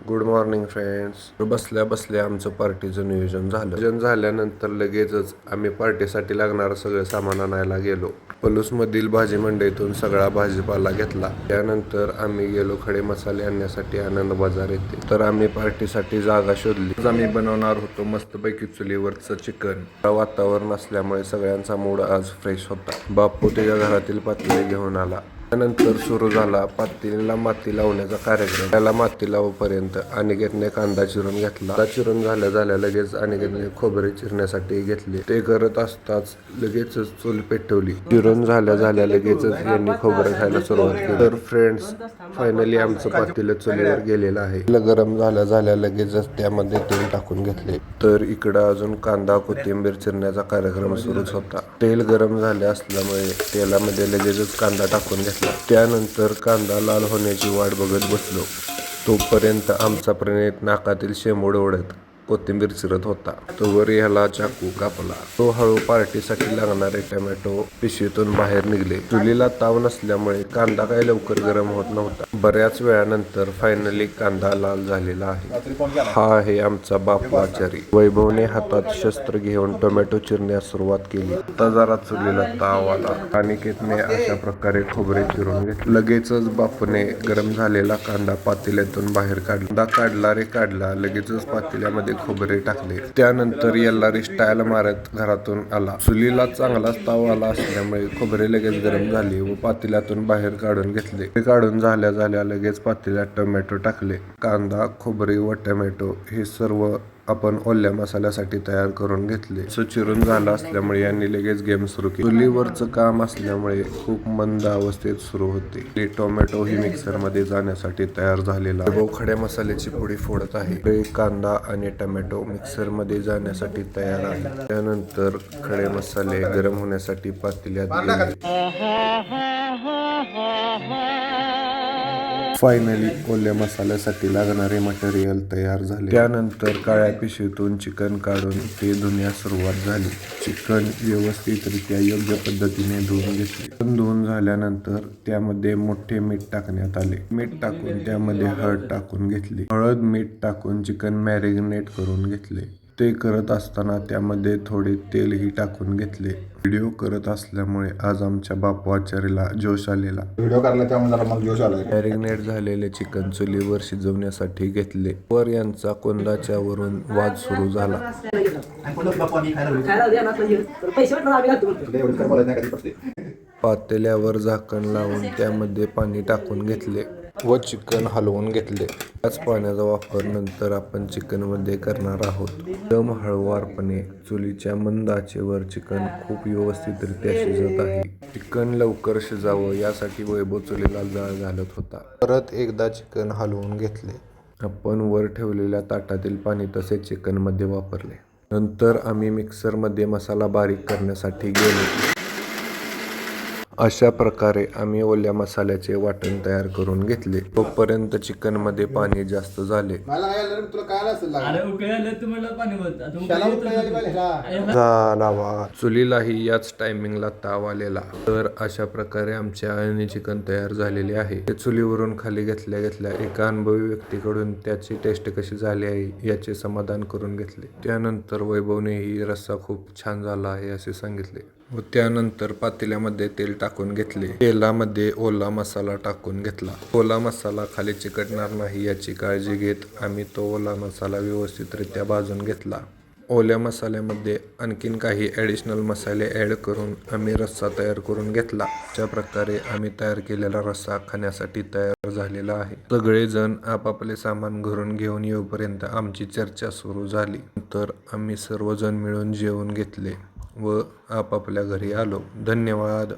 Good morning friends. बसल्या बसल्या आमचं पार्टीचं नियोजन झाल्यानंतर लगेचच आम्ही पार्टीसाठी लागणारं सगळं सामान आणायला गेलो. पलूसमधील भाजी मंडईतून सगळा भाजीपाला घेतला. त्यानंतर आम्ही गेलो खडे मसाले आणण्यासाठी आनंद बाजार येथे. तर आम्ही पार्टीसाठी जागा शोधली. आज आम्ही बनवणार होतो मस्तपैकी चुलीवरचं चिकन. वातावरण असल्यामुळे सगळ्यांचा मूड आज फ्रेश होता. बापू त्याच्या घरातील पातेले घेऊन आला. त्यानंतर सुरू झाला पातेलीला माती लावण्याचा कार्यक्रम. त्याला माती लावपर्यंत अनिकेतने कांदा चिरून घेतला. कांदा चिरून झाल्या लगेच अनिकेतने खोबरे चिरण्यासाठी घेतले. ते करत असताच लगेचच चूल पेटवली. चिरून झाल्या लगेचच यांनी खोबरे खायला सुरुवात केली. तर फ्रेंड्स, फायनली आमचं पातेलं चुलीवर गेलेलं आहे. गरम झाल्या लगेचच त्यामध्ये तेल टाकून घेतले. तर इकडं अजून कांदा कोथिंबीर चिरण्याचा कार्यक्रम सुरूच होता. तेल गरम झाले असल्यामुळे तेलामध्ये लगेचच कांदा टाकून घेतला. त्यानंतर कांदा लाल होण्याची वाट बघत बसलो. तोपर्यंत आमचा प्रणित नाकातील शेंबूड ओढत कोथिंबीर चिरत होता. तोवर ह्याला चाकू कापला. तो हळू पार्टीसाठी लागणारे टोमॅटो पिशवीतून बाहेर निघले. चुलीला ताव नसल्यामुळे कांदा काही लवकर गरम होत नव्हता. बऱ्याच वेळानंतर फायनली कांदा लाल झालेला आहे. हा आहे आमचा बापू आचारी. वैभवने हातात शस्त्र घेऊन टोमॅटो चिरण्यास सुरुवात केली. आता जरा चुलीला ताव आला. अनिकेतने अशा प्रकारे खोबरे चिरून घेतले. लगेचच बापूने गरम झालेला कांदा पातेल्यातून बाहेर काढला. लगेचच पातेल्यामध्ये खोबरे टाकले. त्यानंतर येल्लारी स्टाईल मारत घरातून आला. चुलीला चांगलाच ताव आला असल्यामुळे खोबरे लगेच गरम झाले व पातेल्यातून बाहेर काढून घेतले. ते काढून झाल्या लगेच पातेल्यात टोमॅटो टाकले. कांदा, खोबरे व टोमॅटो हे सर्व आपण ओल्या मसाल्यासाठी तयार करून घेतले. चिरून झाला असल्यामुळे यांनी लगेच गेम सुरू केली. चुलीवरचं काम असल्यामुळे खूप मंद अवस्थेत सुरू होते. टोमॅटो ही मिक्सर मध्ये जाण्यासाठी तयार झालेला. वैभव खड्या मसाल्याची पुडी फोडत आहे. कांदा आणि टोमॅटो मिक्सर मध्ये जाण्यासाठी तयार आहे. त्यानंतर खडे मसाले गरम होण्यासाठी पातेल्यात गेले. फायनली ओल्या मसाल्यासाठी लागणारे मटेरियल तयार झाले. त्यानंतर काळ्या पिशवीतून चिकन काढून ते धुण्यास सुरुवात झाली. चिकन व्यवस्थितरित्या योग्य पद्धतीने धुवून घेतले. धुवून झाल्यानंतर त्यामध्ये मोठे मीठ टाकण्यात आले. मीठ टाकून त्यामध्ये हळद टाकून घेतली. हळद मीठ टाकून चिकन मॅरिनेट करून घेतले. ते करत असताना त्यामध्ये थोडे तेलही टाकून घेतले. व्हिडिओ करत असल्यामुळे आज आमच्या बापू आचारीला जोश आलेला. व्हिडिओ काढला त्यामुळे जरा मग जोश आला. मॅरिनेट झालेले चिकन चुलीवर शिजवण्यासाठी घेतले. वर यांचा कोंदाच्या वरून वाद सुरू झाला. पातेल्यावर झाकण लावून त्यामध्ये पाणी टाकून घेतले व चिकन हलवून घेतले. त्याच पाण्याचा वापर नंतर आपण चिकन मध्ये करणार आहोत. एकदम हळुवारपणे चुलीच्या मंद आचेवर चिकन खूप व्यवस्थितरित्या शिजत आहे. चिकन लवकर शिजावं यासाठी वैभव चुलीला जाळ घालत होता. परत एकदा चिकन हलवून घेतले. आपण वर ठेवलेल्या ताटातील पाणी तसेच चिकन मध्ये वापरले. नंतर आम्ही मिक्सर मध्ये मसाला बारीक करण्यासाठी गेलो. अशा प्रकारे आम्ही ओल्या मसाल्याचे वाटण तयार करून घेतले. तोपर्यंत चिकन मध्ये पाणी जास्त झाले. चुलीलाही याच टायमिंगला ताव आलेला. तर अशा प्रकारे आमच्या आळणी चिकन तयार झालेले आहे. ते चुलीवरून खाली घेतल्या एका अनुभवी व्यक्तीकडून त्याची टेस्ट कशी झाली आहे याचे समाधान करून घेतले. त्यानंतर वैभवने ही रस्सा खूप छान झाला आहे असे सांगितले व त्यानंतर पातेल्यामध्ये तेल टाकून घेतले. तेलामध्ये ओला मसाला टाकून घेतला. ओला मसाला खाली चिकटणार नाही याची काळजी घेत आम्ही तो ओला मसाला व्यवस्थितरित्या भाजून घेतला. ओल्या मसाल्यामध्ये आणखीन काही ॲडिशनल मसाले ॲड करून आम्ही रस्सा तयार करून घेतला. अशा प्रकारे आम्ही तयार केलेला रस्सा खाण्यासाठी तयार झालेला आहे. सगळेजण आपापले सामान घरून घेऊन येऊपर्यंत आमची चर्चा सुरू झाली. नंतर आम्ही सर्वजण मिळून जेवून घेतले व आपापल्या घरी आलो. धन्यवाद.